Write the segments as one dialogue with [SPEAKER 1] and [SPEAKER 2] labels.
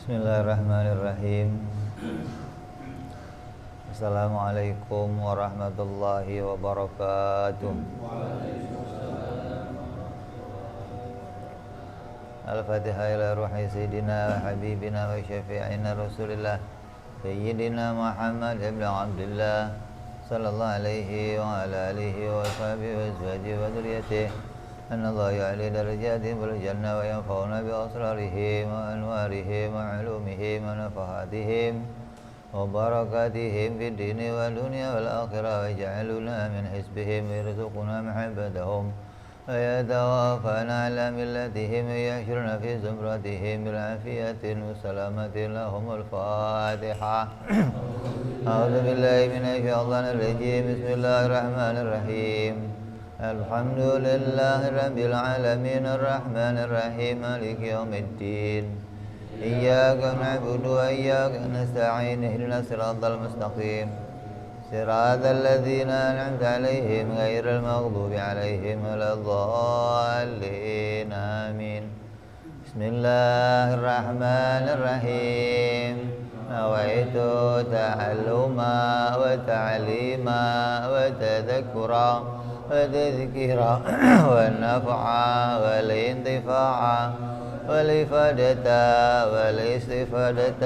[SPEAKER 1] Bismillahirrahmanirrahim. Assalamualaikum warahmatullahi wabarakatuh. Al-Fatihah ila ruhi sayyidina wa habibina wa syafi'ina Rasulillah Sayyidina Muhammad ibn Abdullah sallallahu alaihi wa ala alihi wa sahbihi wa azwajihi wa dzurriyyatihi anna Allah ya'li darajatihim fil jannah wa yanfa'una bi asrarihim wa anwarihim wa 'ulumihim wa nafahatihim wa barakatihim fid dini wal dunya wal akhirah wa ja'aluna min hizbihim wa yarzuquna mahabbatahum wa yatawaffana 'ala millatihim wa yahshuruna fi zumratihim bil 'afiyatin wa salamatin lahumul Fatihah. A'udzu billahi minasy syaithanir rajim. Bismillahirrahmanirrahim. Alhamdulillahi rabbil alamin arrahmanir rahim maliki yaumiddin. Iyyaka na'budu wa iyyaka nasta'in ihdinas siratal mustaqim siratal ladzina an'amta 'alaihim ghairil maghdubi 'alaihim waladdallin. Amin. Bismillahirrahmanirrahim. Nawaitu ta'alluma wa ta'lima wa tadhakkura وتذكيرا والنفعا والانتفاعا والإفادة والاستفادة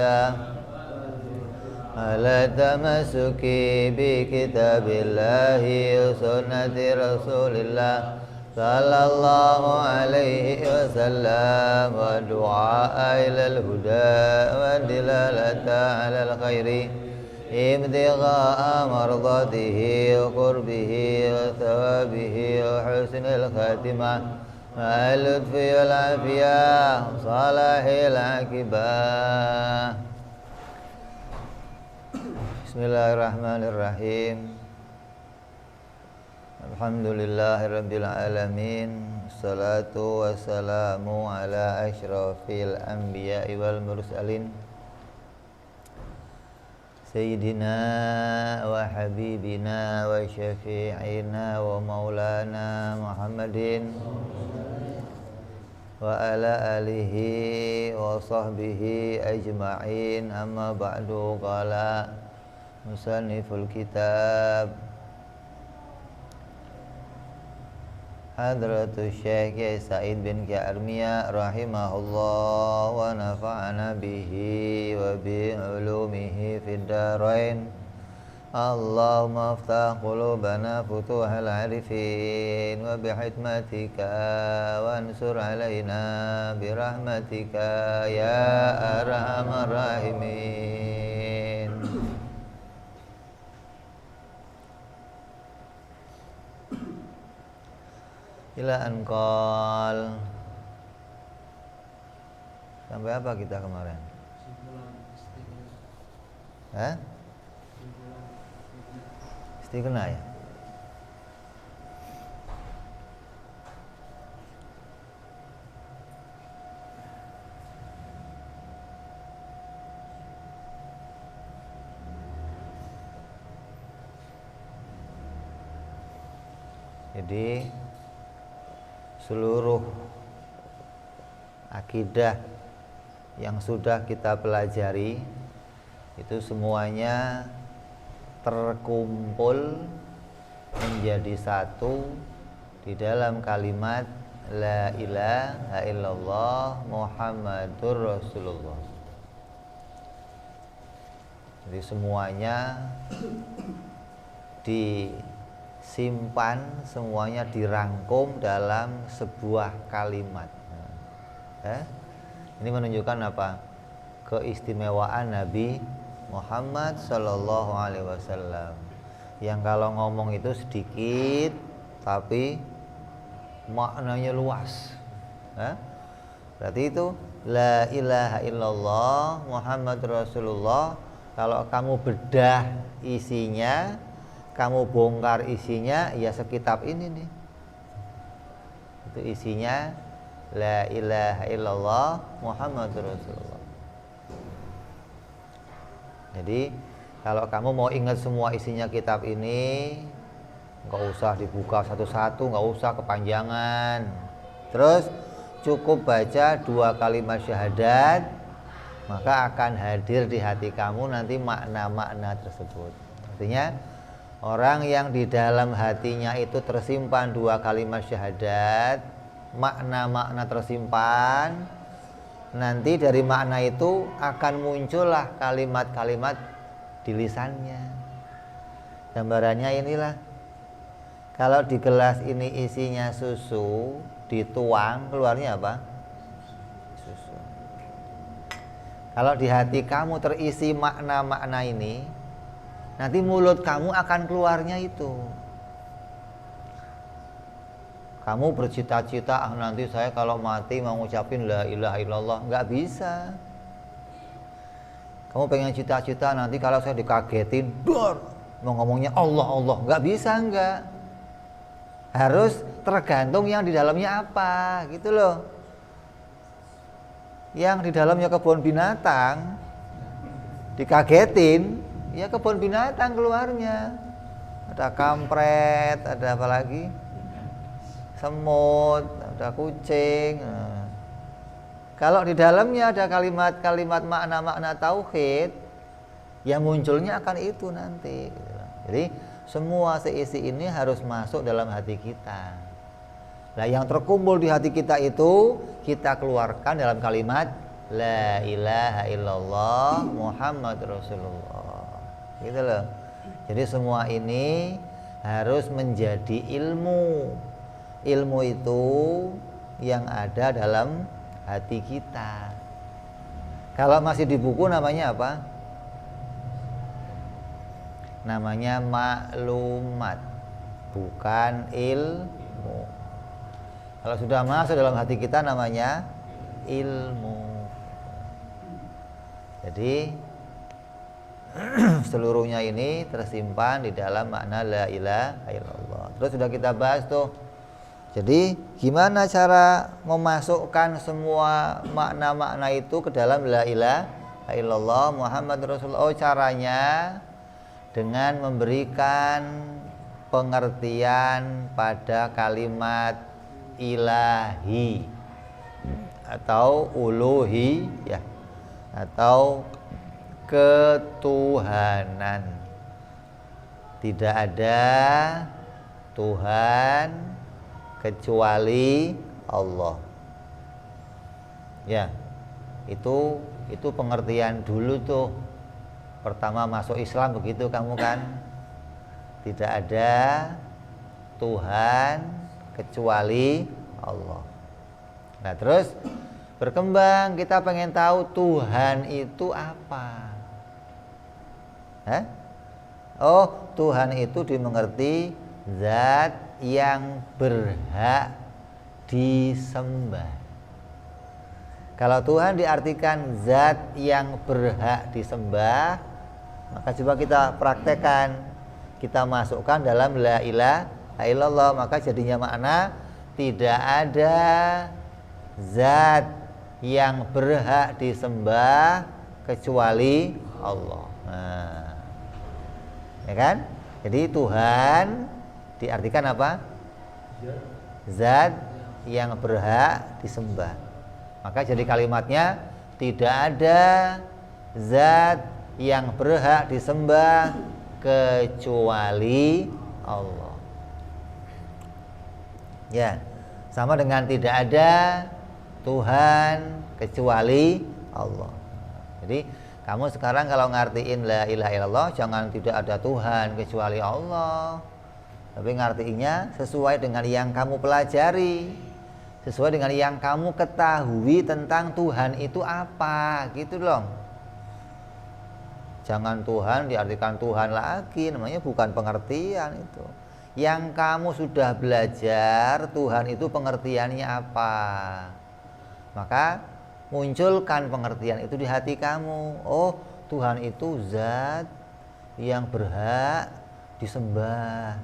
[SPEAKER 1] على التمسك بكتاب الله وسنة رسول الله صلى الله عليه وسلم والدعاء إلى الهدى والدلالة على الخير ابتغاء مرضاته وقربه وثوابه وحسن الخاتمة مع اللطف والعافية وصلاح العاقبة. Bismillahirrahmanirrahim. Alhamdulillahirabbil alamin. Wassalatu wassalamu ala asyrafil anbiya'i wal mursalin Sayyidina wa habibina wa syafi'ina wa maulana Muhammadin wa ala alihi wa sahbihi ajma'in. Amma ba'du. Qala musanniful kitab Hadratus Syekh Kiai Said bin Kiai Armiyah rahimahullah wa nafa'ana bihi wa bi ulumihi fid darain. Allahumma aftah qulubana futuhal arifin wa bihikmatika wa ansur alaina birahmatika ya arhamar rahimin. Ila anqal. Sampai apa kita kemarin? Istighna ya? Jadi seluruh akidah yang sudah kita pelajari itu semuanya terkumpul menjadi satu di dalam kalimat La ilaha illallah Muhammadur Rasulullah. Jadi semuanya disimpan, semuanya dirangkum dalam sebuah kalimat. Ini menunjukkan apa? Keistimewaan Nabi Muhammad Sallallahu Alaihi Wasallam, yang kalau ngomong itu sedikit tapi maknanya luas. Berarti itu La ilaha illallah Muhammad Rasulullah. Kalau kamu bedah isinya, kamu bongkar isinya, ya sekitab ini nih. Itu isinya La ilaha illallah Muhammadur Rasulullah. Jadi kalau kamu mau ingat semua isinya kitab ini, nggak usah dibuka satu-satu, nggak usah kepanjangan. Terus cukup baca 2 kalimat syahadat, maka akan hadir di hati kamu nanti makna-makna tersebut. Artinya orang yang di dalam hatinya itu tersimpan dua kalimat syahadat, makna-makna tersimpan, nanti dari makna itu akan muncullah kalimat-kalimat di lisannya. Gambarannya inilah, kalau di gelas ini isinya susu, dituang keluarnya apa? Susu. Kalau di hati kamu terisi makna-makna ini, nanti mulut kamu akan keluarnya itu. Kamu bercita-cita, nanti saya kalau mati mau ngucapin la ilaha illallah. Nggak bisa. Kamu pengen cita-cita nanti kalau saya dikagetin, dor, mau ngomongnya Allah Allah. Nggak bisa, nggak. Harus tergantung yang di dalamnya apa, gitu loh. Yang di dalamnya kebun binatang, dikagetin, ya kebun binatang keluarnya. Ada kampret, ada apa lagi? Semut, ada kucing. Nah, kalau di dalamnya ada kalimat-kalimat makna-makna tauhid, yang munculnya akan itu nanti. Jadi semua seisi ini harus masuk dalam hati kita. Nah, yang terkumpul di hati kita itu kita keluarkan dalam kalimat la ilaha illallah Muhammad Rasulullah. Gitu loh. Jadi semua ini harus menjadi ilmu. Ilmu itu yang ada dalam hati kita. Kalau masih di buku namanya apa? Namanya maklumat, bukan ilmu. Kalau sudah masuk dalam hati kita namanya ilmu. Jadi seluruhnya ini tersimpan di dalam makna la ilaha illallah. Terus sudah kita bahas tuh. Jadi gimana cara memasukkan semua makna-makna itu ke dalam la ilaha illallah Muhammad Rasulullah? Oh, caranya dengan memberikan pengertian pada kalimat ilahi atau uluhi ya, atau ketuhanan. Tidak ada Tuhan kecuali Allah. Ya, itu pengertian dulu tuh. Pertama masuk Islam begitu kamu kan. Tidak ada Tuhan kecuali Allah. Nah, terus berkembang, kita pengen tahu Tuhan itu apa. Oh, Tuhan itu dimengerti zat yang berhak disembah. Kalau Tuhan diartikan zat yang berhak disembah, maka coba kita praktekkan, kita masukkan dalam la ilaha illallah, maka jadinya makna tidak ada zat yang berhak disembah kecuali Allah. Nah, ya kan? Jadi Tuhan diartikan apa? Zat yang berhak disembah. Maka jadi kalimatnya tidak ada zat yang berhak disembah kecuali Allah. Ya, sama dengan tidak ada Tuhan kecuali Allah. Jadi kamu sekarang kalau ngartiin la ilaha illallah, jangan tidak ada Tuhan kecuali Allah. Tapi ngartiinnya sesuai dengan yang kamu pelajari, sesuai dengan yang kamu ketahui tentang Tuhan itu apa, gitu loh. Jangan Tuhan diartikan Tuhan lagi, namanya bukan pengertian itu. Yang kamu sudah belajar Tuhan itu pengertiannya apa, maka munculkan pengertian itu di hati kamu. Oh, Tuhan itu zat yang berhak disembah.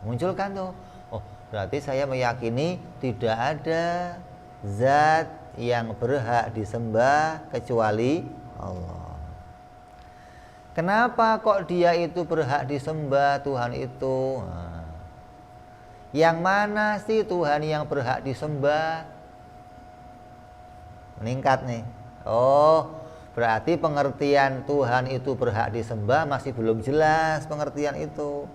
[SPEAKER 1] Munculkan tuh. Oh, berarti saya meyakini tidak ada zat yang berhak disembah kecuali Allah. Kenapa kok dia itu berhak disembah, Tuhan itu? Nah, yang mana sih Tuhan yang berhak disembah? Meningkat nih. Oh, Berarti pengertian Tuhan itu berhak disembah masih belum jelas pengertian itu.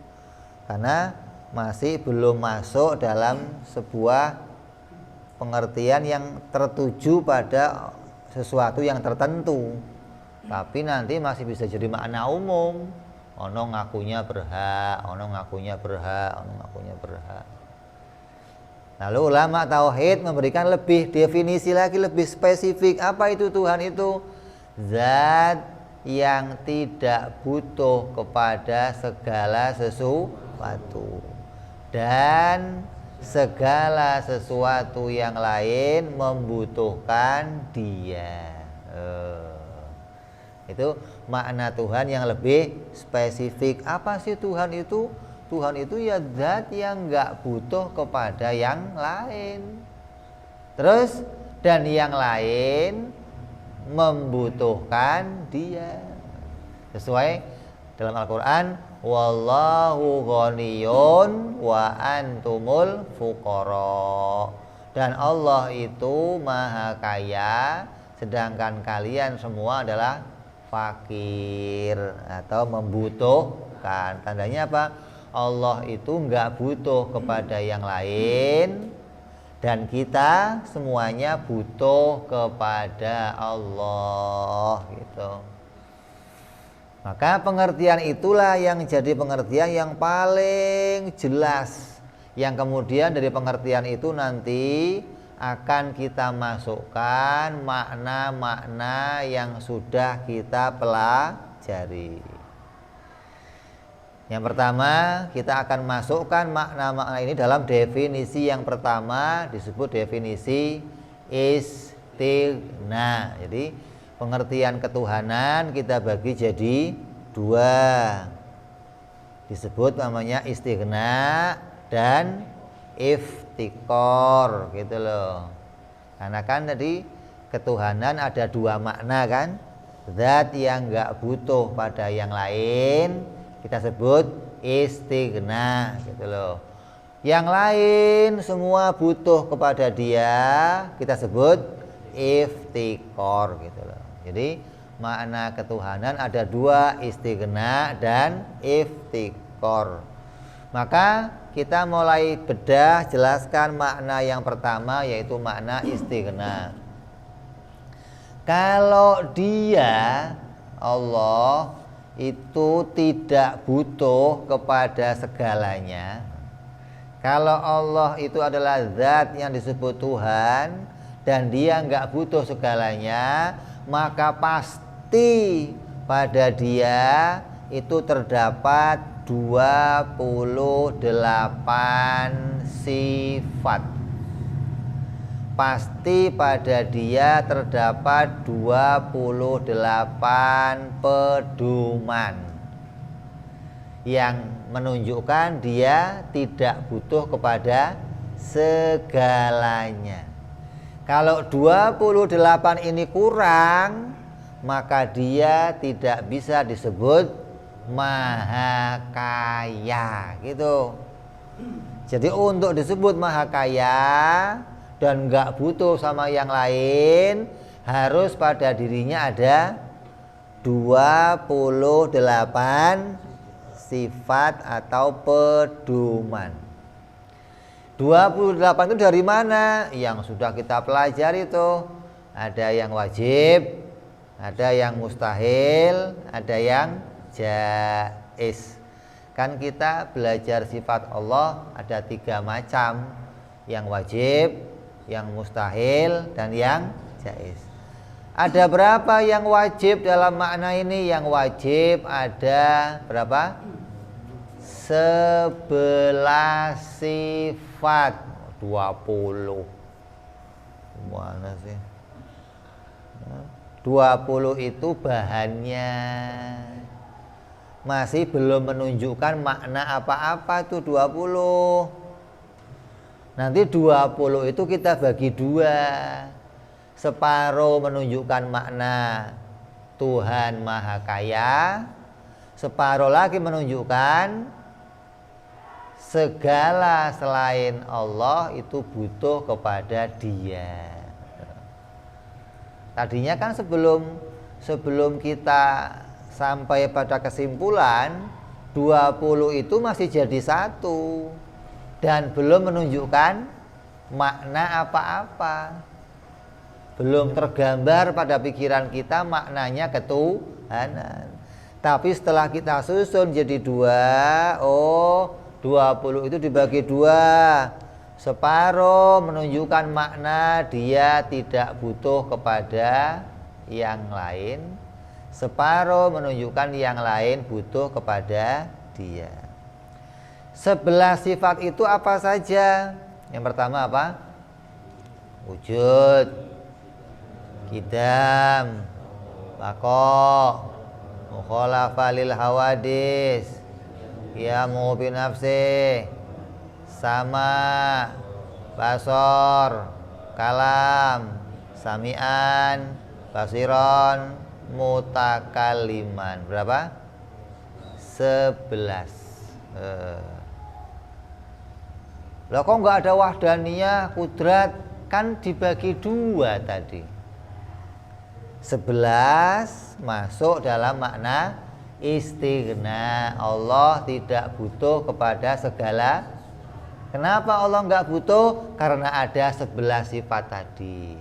[SPEAKER 1] Karena masih belum masuk dalam sebuah pengertian yang tertuju pada sesuatu yang tertentu. Tapi nanti masih bisa jadi makna umum. Ono ngakunya berhak, ono ngakunya berhak, ono ngakunya berhak. Lalu ulama tauhid memberikan lebih definisi lagi, lebih spesifik. Apa itu Tuhan itu? Zat yang tidak butuh kepada segala sesuatu dan segala sesuatu yang lain membutuhkan dia. Itu makna Tuhan yang lebih spesifik. Apa sih Tuhan itu? Tuhan itu ya zat yang nggak butuh kepada yang lain. Terus dan yang lain membutuhkan dia. Sesuai dalam Al-Quran, wallahu ghaniyun wa antumul fuqara. Dan Allah itu maha kaya, sedangkan kalian semua adalah fakir atau membutuhkan. Tandanya apa? Allah itu nggak butuh kepada yang lain, dan kita semuanya butuh kepada Allah gitu. Maka pengertian itulah yang jadi pengertian yang paling jelas, yang kemudian dari pengertian itu nanti akan kita masukkan makna-makna yang sudah kita pelajari. Yang pertama, kita akan masukkan makna-makna ini dalam definisi yang pertama, disebut definisi istighna. Jadi pengertian ketuhanan kita bagi jadi dua, disebut namanya istighna dan iftikor gitu loh. Karena kan tadi ketuhanan ada dua makna kan, zat yang nggak butuh pada yang lain kita sebut istighna gitu loh. Yang lain semua butuh kepada dia kita sebut iftikor gitu loh. Jadi makna ketuhanan ada dua, istighna dan iftikor. Maka kita mulai bedah jelaskan makna yang pertama, yaitu makna istighna. Kalau dia Allah itu tidak butuh kepada segalanya. Kalau Allah itu adalah zat yang disebut Tuhan dan dia nggak butuh segalanya, maka pasti pada dia itu terdapat 28 sifat. Pasti pada dia terdapat 28 pedoman yang menunjukkan dia tidak butuh kepada segalanya. Kalau 28 ini kurang, maka dia tidak bisa disebut maha kaya gitu. Jadi untuk disebut maha kaya dan nggak butuh sama yang lain, harus pada dirinya ada 28 sifat atau pedoman. 28 itu dari mana? Yang sudah kita pelajari itu. Ada yang wajib, ada yang mustahil, ada yang jaiz. Kan kita belajar sifat Allah ada 3 macam, yang wajib, yang mustahil, dan yang jaiz. Ada berapa yang wajib dalam makna ini? Yang wajib ada berapa? 11 sifat. 20 mana sih? 20 itu bahannya, masih belum menunjukkan makna apa-apa tuh 20. Nanti 20 itu kita bagi 2. Separuh menunjukkan makna Tuhan Maha Kaya, separuh lagi menunjukkan segala selain Allah itu butuh kepada Dia. Tadinya kan sebelum sebelum kita sampai pada kesimpulan 20 itu masih jadi satu dan belum menunjukkan makna apa-apa. Belum tergambar pada pikiran kita maknanya ketuhanan. Tapi setelah kita susun jadi 2, 20 itu dibagi 2. Separuh menunjukkan makna dia tidak butuh kepada yang lain, separuh menunjukkan yang lain butuh kepada dia. 11 sifat itu apa saja? Yang pertama apa? Wujud, qidam, baqa, mukhalafah lil hawadis, qiyamu bi nafsi, sama, basor, kalam, sami'an, basiron, mutakaliman. Berapa? 11. Loh kok nggak ada wahdaniyah, kudrat? Kan dibagi 2 tadi. 11 masuk dalam makna istighna. Allah tidak butuh kepada segala. Kenapa Allah nggak butuh? Karena ada 11 sifat tadi.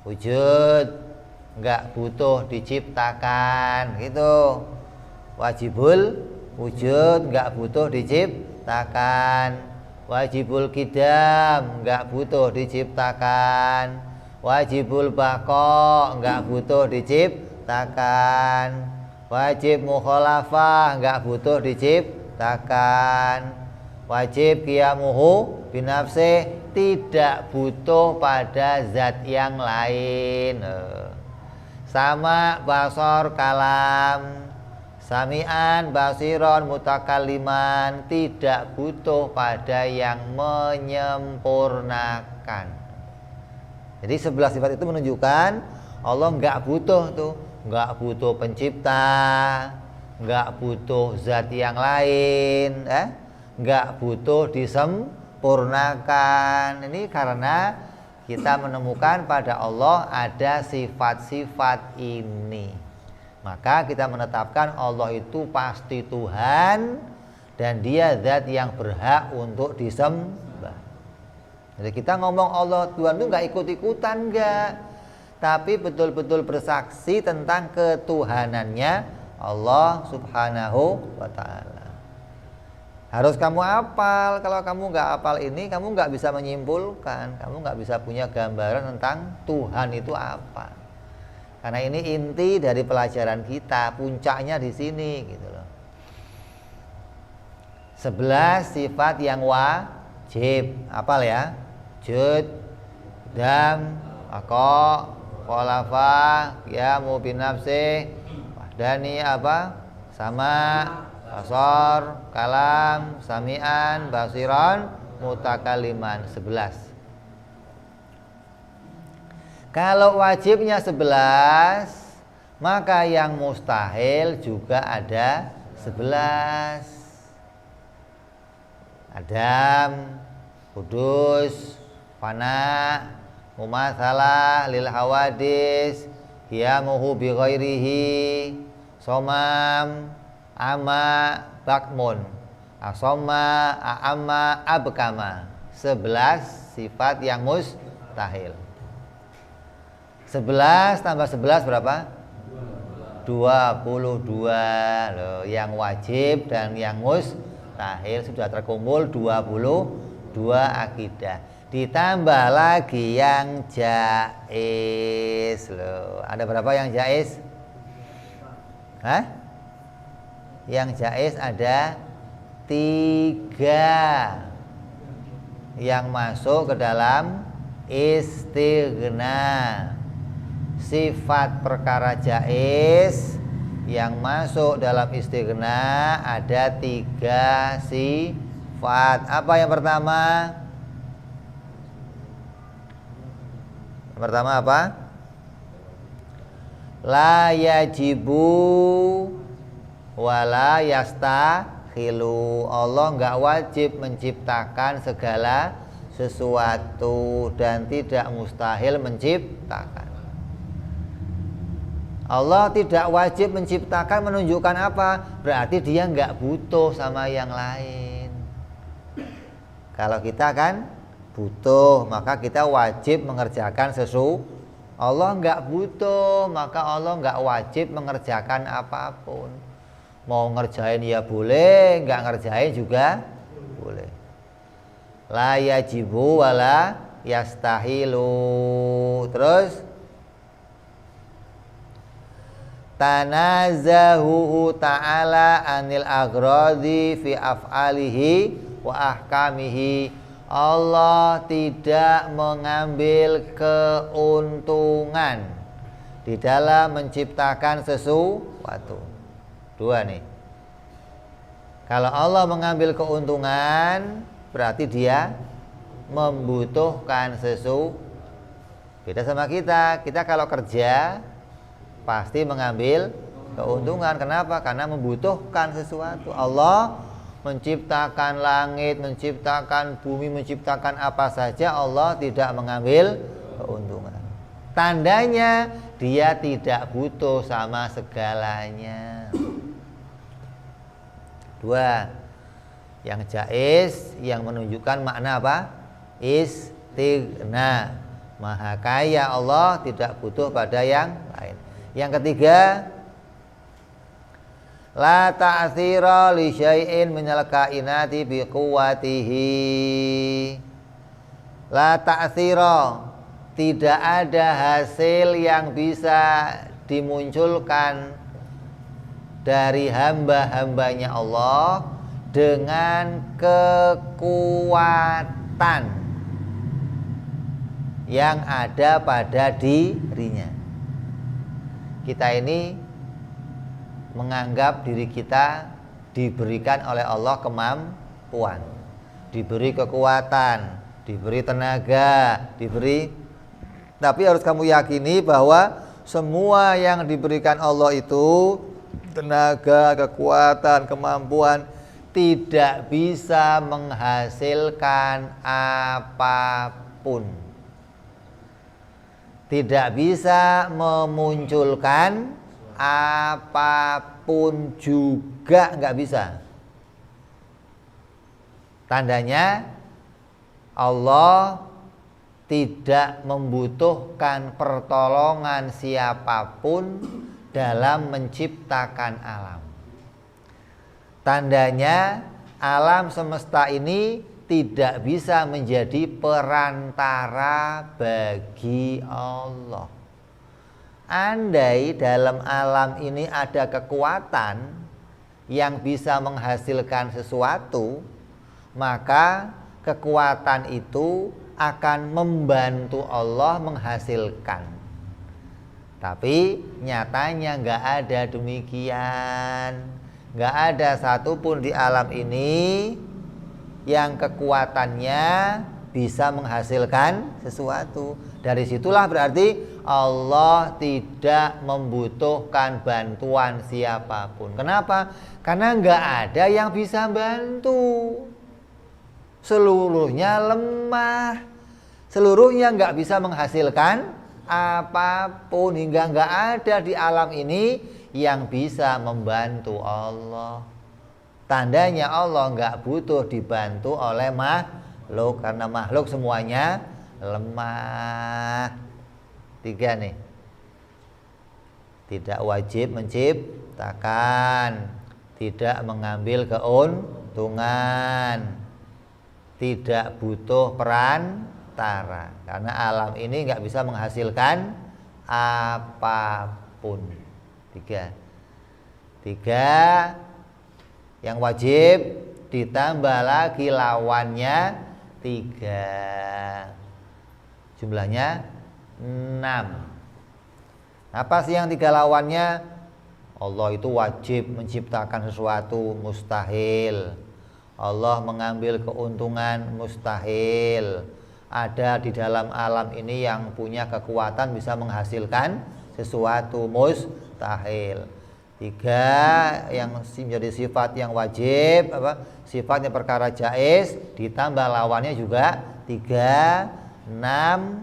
[SPEAKER 1] Wujud, nggak butuh diciptakan, gitu. Wajibul wujud, nggak butuh diciptakan. Wajibul qidam, nggak butuh diciptakan. Wajibul baqa, nggak butuh diciptakan. Wajib mukhalafah, nggak butuh diciptakan. Wajib qiyamuhu binafsih, tidak butuh pada zat yang lain. Sama, basor, kalam, sami'an, basiron, mutakaliman, tidak butuh pada yang menyempurnakan. Jadi 11 sifat itu menunjukkan Allah nggak butuh tuh, nggak butuh pencipta, nggak butuh zat yang lain, nggak butuh disempurnakan. Ini karena kita menemukan pada Allah ada sifat-sifat ini. Maka kita menetapkan Allah itu pasti Tuhan dan dia zat yang berhak untuk disembah. Jadi kita ngomong Allah Tuhan itu nggak ikut-ikutan, nggak, tapi betul-betul bersaksi tentang ketuhanannya Allah Subhanahu wa ta'ala. Harus kamu hafal. Kalau kamu nggak hafal ini, kamu nggak bisa menyimpulkan, kamu nggak bisa punya gambaran tentang Tuhan itu apa. Karena ini inti dari pelajaran kita, puncaknya di sini, gitu loh. 11 sifat yang wajib, hafal ya. Wujud, qidam, baqa, mukhalafah, qiyamu binafsih, wahdani apa? Sama, basor, kalam, sami'an, basiron, mutakaliman. 11. Kalau wajibnya 11, maka yang mustahil juga ada 11. Adam, kudus, fana, mumatsalah lil hawadis, qiyamuhu bi ghairihi, somam, ama, bakmun, asoma, a'ama, abkama. 11 sifat yang mustahil. 11 tambah 11 berapa? 22 loh. Yang wajib dan yang mustahil sudah terkumpul 22 akidah. Ditambah lagi yang jaiz loh. Ada berapa yang jaiz? Hah? Yang jaiz ada 3 yang masuk ke dalam istighna. Sifat perkara jaiz yang masuk dalam istighna ada 3 sifat. Apa yang pertama? Yang pertama apa? La yajibu wala yastakhilu. Allah enggak wajib menciptakan segala sesuatu dan tidak mustahil menciptakan. Allah tidak wajib menciptakan, menunjukkan apa? Berarti dia nggak butuh sama yang lain. Kalau kita kan butuh, maka kita wajib mengerjakan sesuatu. Allah nggak butuh, maka Allah nggak wajib mengerjakan apapun. Mau ngerjain ya boleh, nggak ngerjain juga boleh. La yajibu wala yastahilu. Terus tanazahu ta'ala anil aghradi fi af'alihi wa ahkamihi. Allah tidak mengambil keuntungan di dalam menciptakan sesuatu. Dua nih. Kalau Allah mengambil keuntungan, berarti dia membutuhkan sesuatu. Beda sama kita. Kita kalau kerja pasti mengambil keuntungan. Kenapa? Karena membutuhkan sesuatu. Allah menciptakan langit, menciptakan bumi, menciptakan apa saja, Allah tidak mengambil keuntungan. Tandanya dia tidak butuh sama segalanya. Dua, yang jaiz, yang menunjukkan makna apa? Istighna, maha kaya Allah, tidak butuh pada yang lain. Yang ketiga, la ta'thira li syai'in minal kainati bi quwwatihi. La ta'thira, tidak ada hasil yang bisa dimunculkan dari hamba-hambanya Allah dengan kekuatan yang ada pada dirinya. Kita ini menganggap diri kita diberikan oleh Allah kemampuan, diberi kekuatan, diberi tenaga, tapi harus kamu yakini bahwa semua yang diberikan Allah itu, tenaga, kekuatan, kemampuan, tidak bisa menghasilkan apapun, tidak bisa memunculkan apapun juga, nggak bisa. Tandanya Allah tidak membutuhkan pertolongan siapapun dalam menciptakan alam. Tandanya alam semesta ini tidak bisa menjadi perantara bagi Allah. Andai dalam alam ini ada kekuatan yang bisa menghasilkan sesuatu, maka kekuatan itu akan membantu Allah menghasilkan. Tapi nyatanya nggak ada demikian. Nggak ada satupun di alam ini yang kekuatannya bisa menghasilkan sesuatu. Dari situlah berarti Allah tidak membutuhkan bantuan siapapun. Kenapa? Karena nggak ada yang bisa bantu. Seluruhnya lemah, seluruhnya nggak bisa menghasilkan apapun, hingga nggak ada di alam ini yang bisa membantu Allah. Tandanya Allah nggak butuh dibantu oleh makhluk, karena makhluk semuanya lemah. Tiga nih, tidak wajib menciptakan, tidak mengambil keuntungan, tidak butuh perantara, karena alam ini nggak bisa menghasilkan apapun. Tiga yang wajib, ditambah lagi lawannya 3, jumlahnya 6. Apa sih yang 3 lawannya? Allah itu wajib menciptakan sesuatu, mustahil. Allah mengambil keuntungan, mustahil. Ada di dalam alam ini yang punya kekuatan bisa menghasilkan sesuatu, mustahil. 3 yang menjadi sifat yang wajib, sifatnya perkara jaiz, ditambah lawannya juga 3, 6,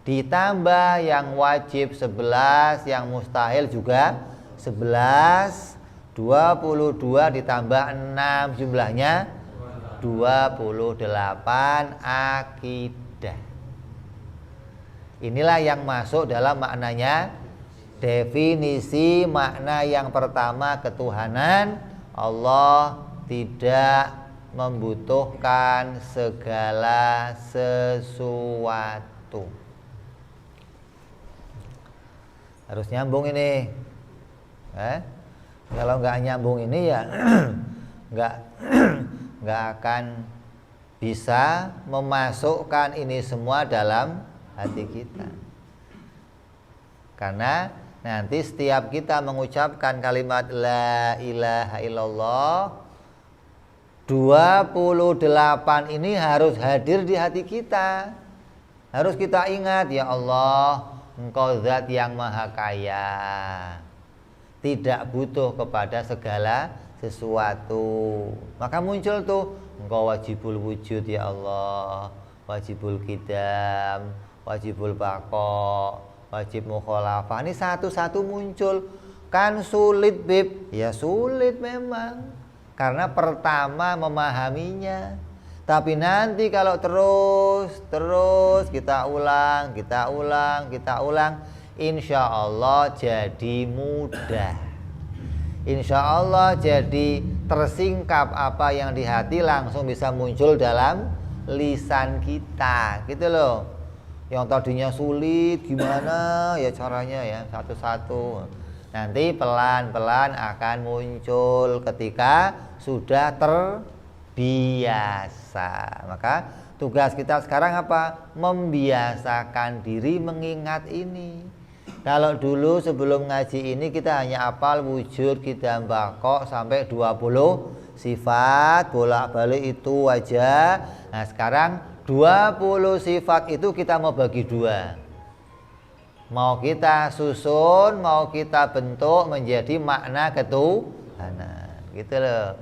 [SPEAKER 1] ditambah yang wajib 11, yang mustahil juga 11, 22 ditambah 6 jumlahnya 28 akidah. Inilah yang masuk dalam maknanya definisi makna yang pertama, ketuhanan. Allah tidak membutuhkan segala sesuatu. Harus nyambung ini. Kalau nggak nyambung ini ya nggak akan bisa memasukkan ini semua dalam hati kita. Karena nanti setiap kita mengucapkan kalimat la ilaha illallah, 28 ini harus hadir di hati kita. Harus kita ingat, ya Allah, Engkau zat yang maha kaya, tidak butuh kepada segala sesuatu. Maka muncul tuh, Engkau wajibul wujud ya Allah, wajibul qidam, wajibul baqa, wajib mukhalafah. Ini satu-satu muncul. Kan sulit, Bib. Ya sulit memang, karena pertama memahaminya. Tapi nanti kalau terus kita ulang, insya Allah jadi mudah. Insya Allah jadi tersingkap apa yang di hati langsung bisa muncul dalam lisan kita, gitu loh. Yang tadinya sulit gimana ya caranya ya, satu-satu. Nanti pelan-pelan akan muncul ketika sudah terbiasa. Maka tugas kita sekarang apa? Membiasakan diri mengingat ini. Kalau dulu sebelum ngaji ini kita hanya hafal wujud, qidam, baqa sampai 20 sifat, bolak-balik itu aja. Nah sekarang 20 sifat itu kita mau bagi dua. Mau kita susun, mau kita bentuk menjadi makna ketuhanan, gitu loh.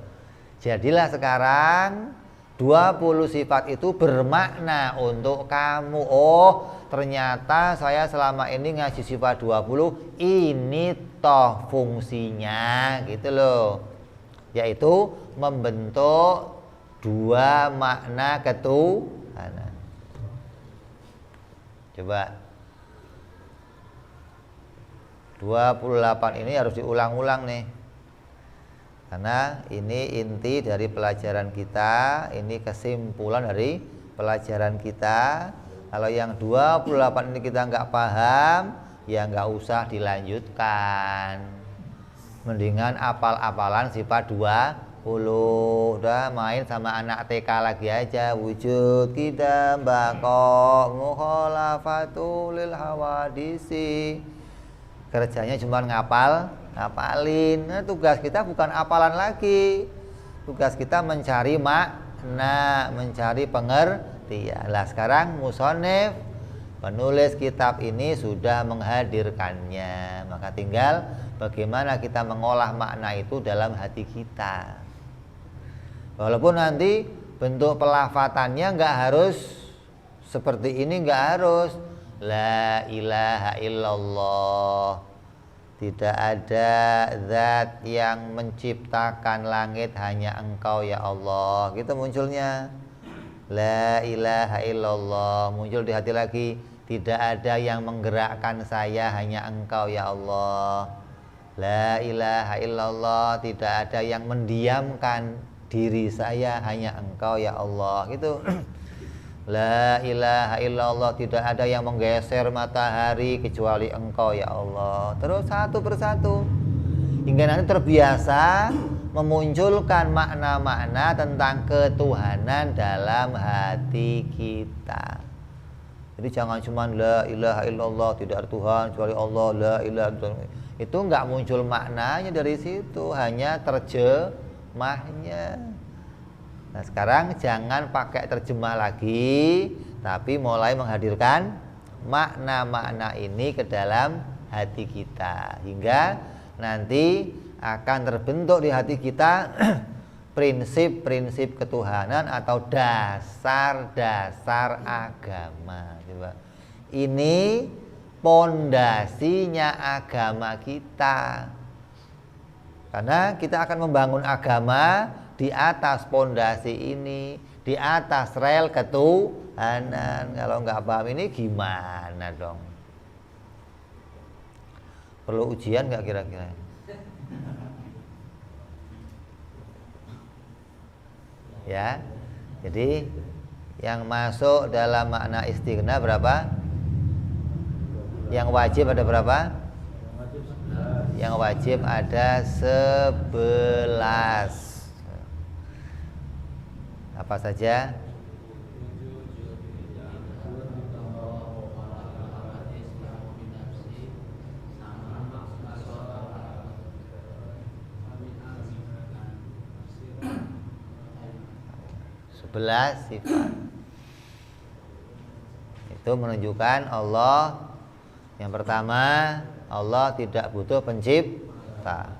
[SPEAKER 1] Jadilah sekarang 20 sifat itu bermakna untuk kamu. Oh, ternyata saya selama ini ngaji sifat 20, ini toh fungsinya, gitu loh. Yaitu membentuk dua makna ketuhanan. Coba 28 ini harus diulang-ulang nih. Karena ini inti dari pelajaran kita, ini kesimpulan dari pelajaran kita. Kalau yang 28 ini kita nggak paham, ya nggak usah dilanjutkan. Mendingan apal-apalan sifat 20. Udah main sama anak TK lagi aja. Wujud, qidam, baqa, mukhalafatu lil hawadisi. Kerjanya cuma ngapalin. Nah, tugas kita bukan apalan lagi. Tugas kita mencari makna, mencari pengertian. Lah sekarang musonef, penulis kitab ini sudah menghadirkannya. Maka tinggal bagaimana kita mengolah makna itu dalam hati kita. Walaupun nanti bentuk pelafatannya nggak harus seperti ini, nggak harus. La ilaha illallah, tidak ada zat yang menciptakan langit, hanya Engkau ya Allah. Gitu munculnya. La ilaha illallah, muncul di hati lagi. Tidak ada yang menggerakkan saya, hanya Engkau ya Allah. La ilaha illallah, tidak ada yang mendiamkan diri saya, hanya Engkau ya Allah. Gitu. La ilaha illallah, tidak ada yang menggeser matahari kecuali Engkau ya Allah. Terus satu persatu hingga nanti terbiasa memunculkan makna-makna tentang ketuhanan dalam hati kita. Jadi jangan cuma la ilaha illallah, tidak ada Tuhan kecuali Allah, la ilaha illallah. Itu enggak muncul maknanya dari situ, hanya terjemahnya. Nah sekarang jangan pakai terjemah lagi, tapi mulai menghadirkan makna-makna ini ke dalam hati kita, hingga nanti akan terbentuk di hati kita prinsip-prinsip ketuhanan atau dasar-dasar agama. Coba Ini pondasinya agama kita. Karena kita akan membangun agama di atas pondasi ini, di atas rel ketuhanan. Kalau nggak paham ini gimana dong? Perlu ujian nggak kira-kira? Ya, jadi yang masuk dalam makna istighna berapa? Yang wajib ada berapa? Yang wajib ada 11. Apa saja? Sifat. Itu menunjukkan Allah. Yang pertama, Allah tidak butuh pencipta.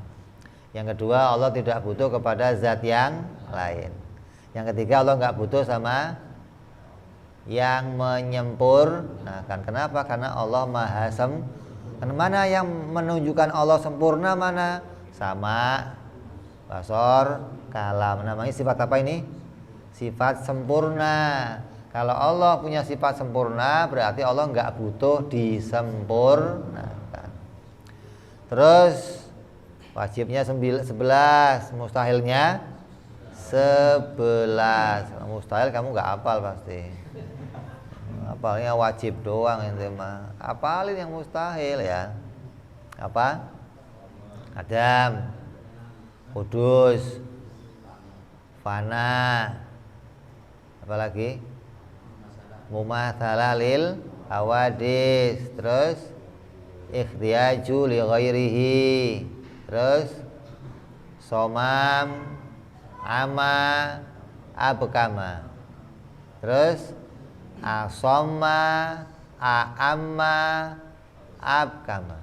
[SPEAKER 1] Yang kedua, Allah tidak butuh kepada zat yang lain. Yang ketiga, Allah nggak butuh sama yang menyempurnakan. Kenapa? Karena Allah maha sempurna. Mana yang menunjukkan Allah sempurna? Mana? Sama, basor, kalam. Namanya sifat apa ini? Sifat sempurna. Kalau Allah punya sifat sempurna, berarti Allah nggak butuh disempurnakan. Terus wajibnya 11, mustahilnya 11. Mustahil kamu nggak hafal pasti. Hafalnya wajib doang ente mah. Hafalin yang mustahil ya. Apa? Adam, Kudus, Fana. Apalagi mumatsalah lil hawadis, terus ikhtiyaju li ghairihi, terus somam, ama, abkama, terus asoma, aamma, abkama.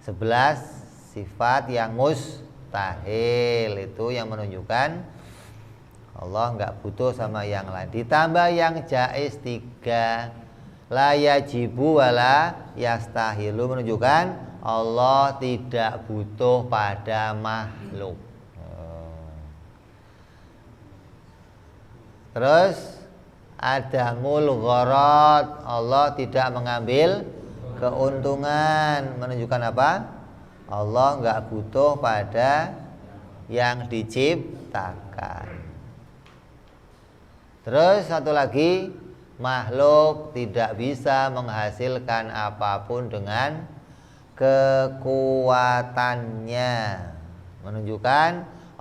[SPEAKER 1] 11 sifat yang mustahil, itu yang menunjukkan Allah nggak butuh sama yang lain. Ditambah yang jaiz 3, la yajibu wala yastahilu, menunjukkan Allah tidak butuh pada makhluk. Terus ada gharad, Allah tidak mengambil keuntungan, menunjukkan apa? Allah nggak butuh pada yang diciptakan. Terus satu lagi, makhluk tidak bisa menghasilkan apapun dengan kekuatannya, menunjukkan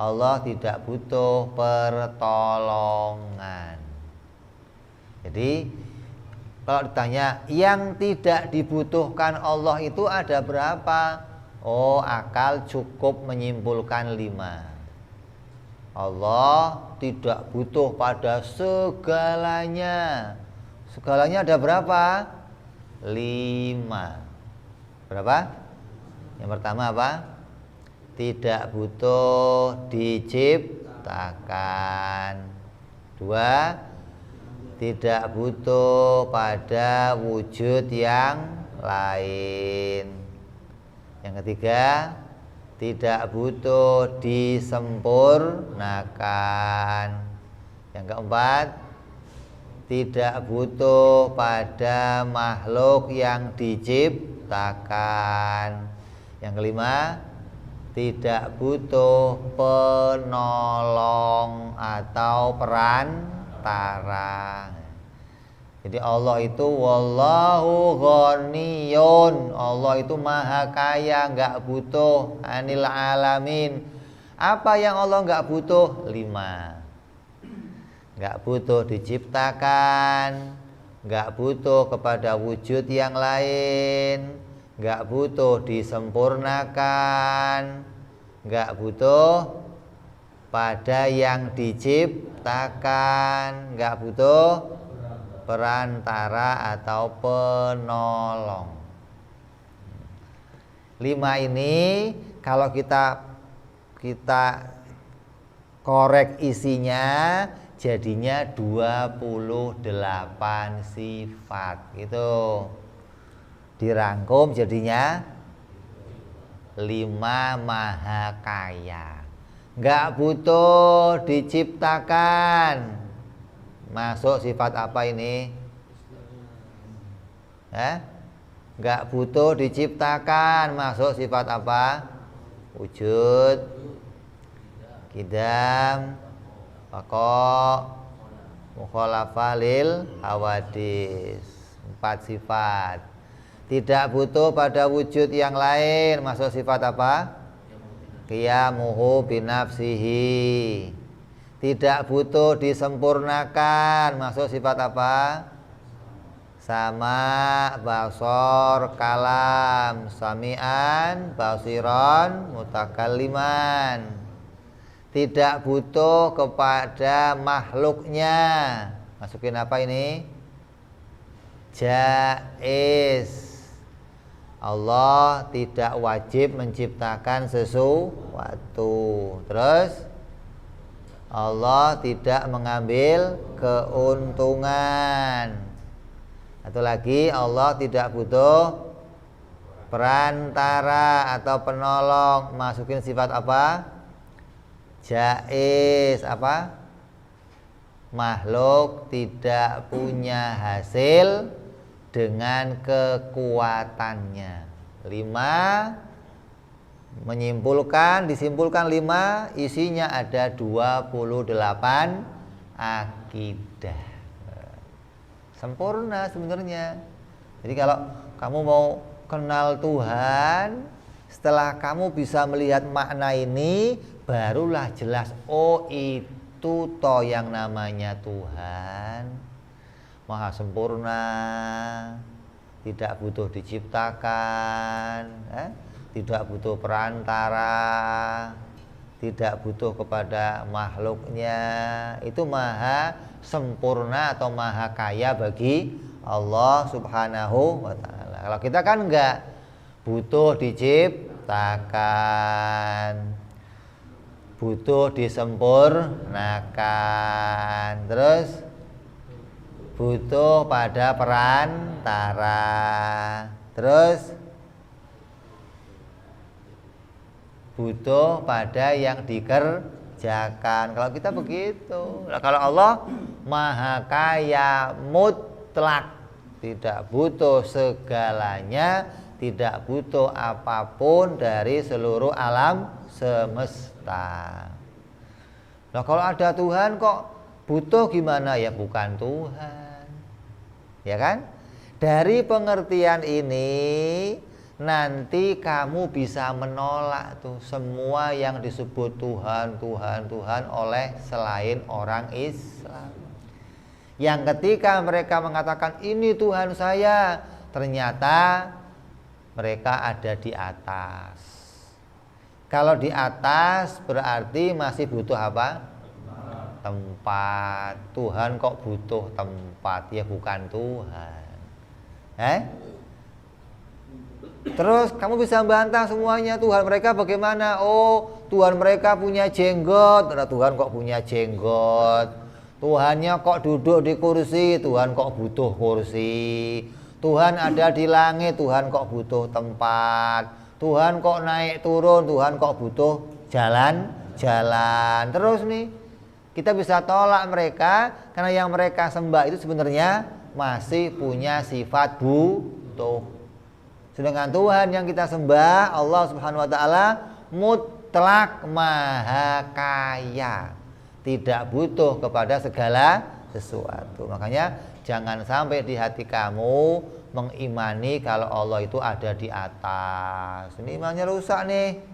[SPEAKER 1] Allah tidak butuh pertolongan. Jadi kalau ditanya yang tidak dibutuhkan Allah itu ada berapa? Oh, akal cukup menyimpulkan 5. Allah tidak butuh pada segalanya. Segalanya ada berapa? 5. Berapa? Yang pertama apa? Tidak butuh diciptakan. 2, tidak butuh pada wujud yang lain. Yang ketiga, tidak butuh disempurnakan. Yang keempat, tidak butuh pada makhluk yang diciptakan. Yang kelima, tidak butuh penolong atau perantara. Jadi Allah itu wallahu ghaniyun, Allah itu maha kaya, nggak butuh anil alamin. Apa yang Allah nggak butuh? 5. Nggak butuh diciptakan, nggak butuh kepada wujud yang lain, nggak butuh disempurnakan, nggak butuh pada yang diciptakan, nggak butuh perantara atau penolong. 5 ini kalau kita korek isinya, jadinya 28 sifat gitu. Dirangkum jadinya 5 maha kaya. Nggak butuh diciptakan. Masuk sifat apa ini? Nggak butuh diciptakan. Masuk sifat apa? Wujud, qidam, baqa, mukhalafah lil hawadis. 4 sifat. Tidak butuh pada wujud yang lain. Masuk sifat apa? Qiyamuhu binafsihi. Tidak butuh disempurnakan. Masuk sifat apa? Sama, basor, kalam, sami'an, basiron, mutakalliman. Tidak butuh kepada makhluknya. Masukin apa ini? Jaiz. Allah tidak wajib menciptakan sesuatu. Terus Allah tidak mengambil keuntungan. Atau lagi Allah tidak butuh perantara atau penolong. Masukin sifat apa? Jaiz. Apa? Makhluk tidak punya hasil dengan kekuatannya. 5 disimpulkan 5, isinya ada 28 akidah. Sempurna sebenarnya. Jadi kalau kamu mau kenal Tuhan, setelah kamu bisa melihat makna ini, barulah jelas, oh itu toh yang namanya Tuhan. Maha sempurna, tidak butuh diciptakan, tidak butuh perantara, tidak butuh kepada makhluknya. Itu maha sempurna atau maha kaya bagi Allah Subhanahu wa ta'ala. Kalau kita kan enggak, butuh diciptakan, butuh disempurnakan, terus butuh pada perantara, terus butuh pada yang dikerjakan. Kalau kita begitu. Nah, kalau Allah maha kaya mutlak, tidak butuh segalanya, tidak butuh apapun dari seluruh alam semesta. Nah, kalau ada Tuhan kok butuh gimana? Ya bukan Tuhan. Ya kan? Dari pengertian ini nanti kamu bisa menolak tuh semua yang disebut Tuhan oleh selain orang Islam. Yang ketika mereka mengatakan ini Tuhan saya, ternyata mereka ada di atas. Kalau di atas berarti masih butuh apa? Tempat. Tuhan kok butuh tempat? Ya bukan Tuhan. Terus kamu bisa bantah semuanya. Tuhan mereka bagaimana? Oh, Tuhan mereka punya jenggot. Tuhan kok punya jenggot? Tuhannya kok duduk di kursi? Tuhan kok butuh kursi? Tuhan ada di langit. Tuhan kok butuh tempat? Tuhan kok naik turun? Tuhan kok butuh jalan-jalan? Terus nih, kita bisa tolak mereka karena yang mereka sembah itu sebenarnya masih punya sifat butuh. Sedangkan Tuhan yang kita sembah, Allah Subhanahu wa ta'ala, mutlak maha kaya, tidak butuh kepada segala sesuatu. Makanya jangan sampai di hati kamu mengimani kalau Allah itu ada di atas. Ini imannya rusak nih.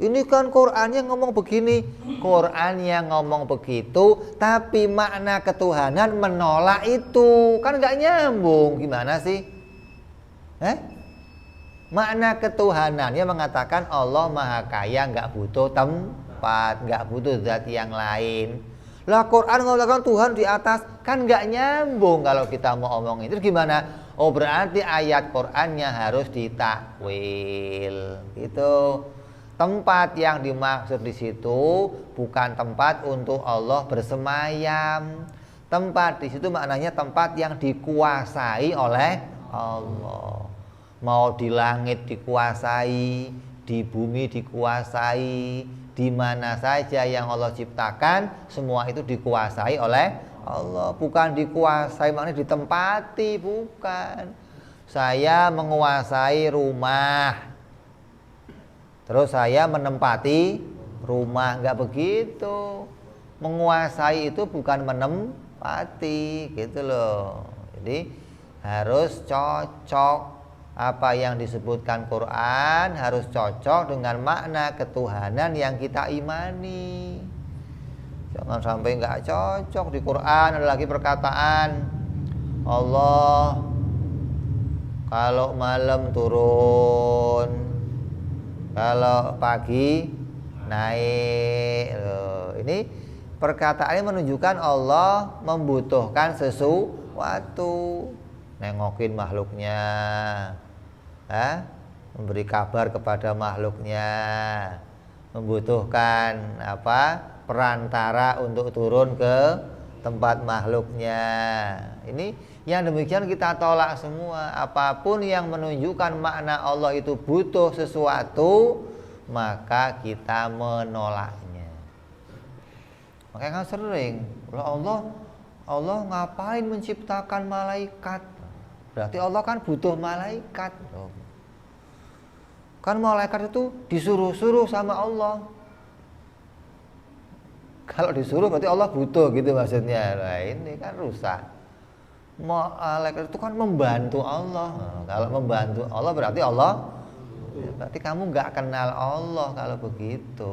[SPEAKER 1] Ini kan Quran yang ngomong begini, Quran yang ngomong begitu, tapi makna ketuhanan menolak itu. Kan nggak nyambung. Gimana sih? Makna ketuhanannya mengatakan Allah maha kaya, nggak butuh tempat, nggak butuh zat yang lain. Lah Quran mengatakan Tuhan di atas, kan nggak nyambung kalau kita mau omongin. Terus gimana? Oh berarti ayat Qurannya harus ditakwil gitu. tempat yang dimaksud di situ bukan tempat untuk Allah bersemayam. Tempat di situ maknanya tempat yang dikuasai oleh Allah. Mau di langit dikuasai, di bumi dikuasai, di mana saja yang Allah ciptakan, semua itu dikuasai oleh Allah. Bukan dikuasai maknanya ditempati, bukan. Saya menguasai rumah, terus saya menempati rumah, enggak begitu. Menguasai itu bukan menempati, gitu loh. Jadi harus cocok. Apa yang disebutkan Quran harus cocok dengan makna ketuhanan yang kita imani. Jangan sampai enggak cocok. Di Quran ada lagi perkataan Allah kalau malam turun, kalau pagi naik. Loh, ini perkataannya menunjukkan Allah membutuhkan sesuatu, nengokin makhluknya, memberi kabar kepada makhluknya, membutuhkan perantara untuk turun ke tempat makhluknya. Ini yang demikian kita tolak semua. Apapun yang menunjukkan makna Allah itu butuh sesuatu, maka kita menolaknya. Makanya kan sering Allah ngapain menciptakan malaikat? Berarti Allah kan butuh malaikat. Kan malaikat itu disuruh-suruh sama Allah. Kalau disuruh berarti Allah butuh, gitu maksudnya. Nah, ini kan rusak. Malaikat itu kan membantu Allah. Kalau membantu Allah berarti berarti kamu nggak kenal Allah kalau begitu.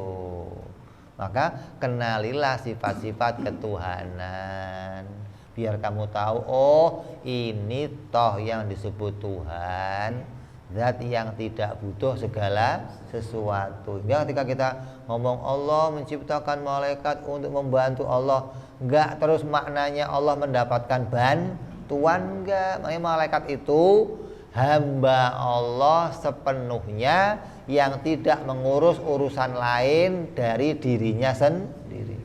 [SPEAKER 1] Maka kenalilah sifat-sifat ketuhanan, biar kamu tahu, oh ini toh yang disebut Tuhan, zat yang tidak butuh segala sesuatu. Ya, ketika kita ngomong Allah menciptakan malaikat untuk membantu Allah, enggak terus maknanya Allah mendapatkan bantuan, enggak. Makanya malaikat itu hamba Allah sepenuhnya yang tidak mengurus urusan lain dari dirinya sendiri.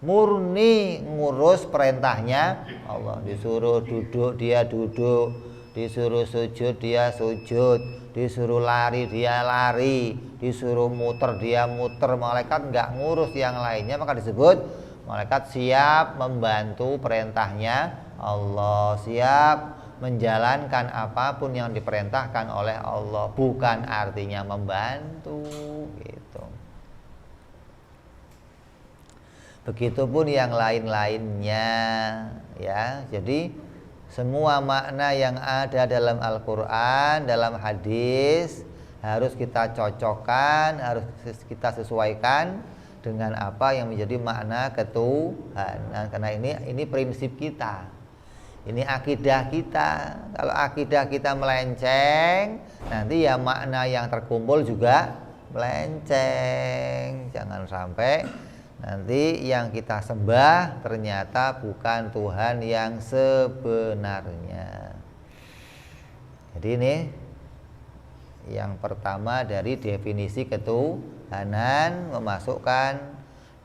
[SPEAKER 1] Murni ngurus perintahnya Allah. Disuruh duduk dia duduk, disuruh sujud dia sujud, disuruh lari dia lari, disuruh muter dia muter. Malaikat enggak ngurus yang lainnya, maka disebut malaikat siap membantu perintahnya Allah, siap menjalankan apapun yang diperintahkan oleh Allah. Bukan artinya membantu, gitu. Begitupun yang lain-lainnya, ya. Jadi semua makna yang ada dalam Al-Quran, dalam hadis harus kita cocokkan, harus kita sesuaikan dengan apa yang menjadi makna ketuhanan. Karena ini prinsip kita, ini akidah kita. Kalau akidah kita melenceng, nanti ya makna yang terkumpul juga melenceng. Jangan sampai nanti yang kita sembah ternyata bukan Tuhan yang sebenarnya. Jadi ini yang pertama dari definisi ketuhanan, memasukkan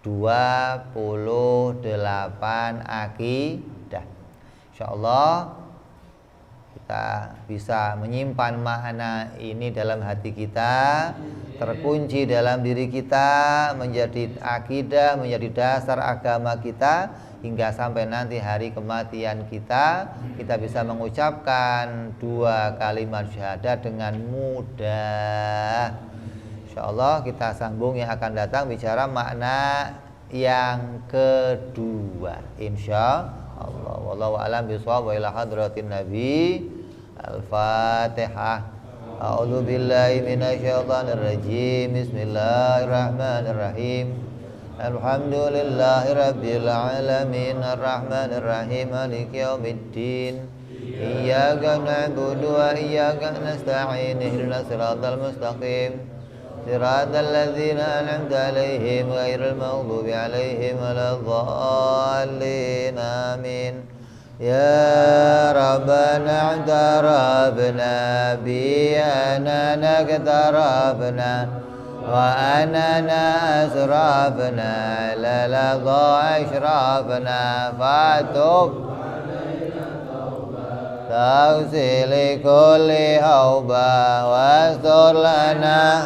[SPEAKER 1] 28 akidah. Insyaallah kita bisa menyimpan makna ini dalam hati kita, terkunci dalam diri kita, menjadi akidah, menjadi dasar agama kita, hingga sampai nanti hari kematian kita bisa mengucapkan 2 kalimat syahadat dengan mudah. Insyaallah kita sambung yang akan datang bicara makna yang kedua, insyaallah. Wallahu a'lam bishawab. Wa ila hadratin nabi. Al-Fatihah. A'udzu billahi minasyaitonir rajim. Bismillahirrahmanirrahim. Alhamdulillahi rabbil alamin. Arrahmanir rahim. Maliki yaumiddin. Iyyaka na'budu wa iyyaka nasta'in. Ihdinas siratal mustaqim. Siratal ladzina an'amta 'alaihim ghairil maghdubi 'alaihim waladdallin. Amin. Ya Rabbana i'tarafna bi anna naktarafna وأننا أسرافنا للظى أشرافنا فتب تغسل كل هوبا واستر لنا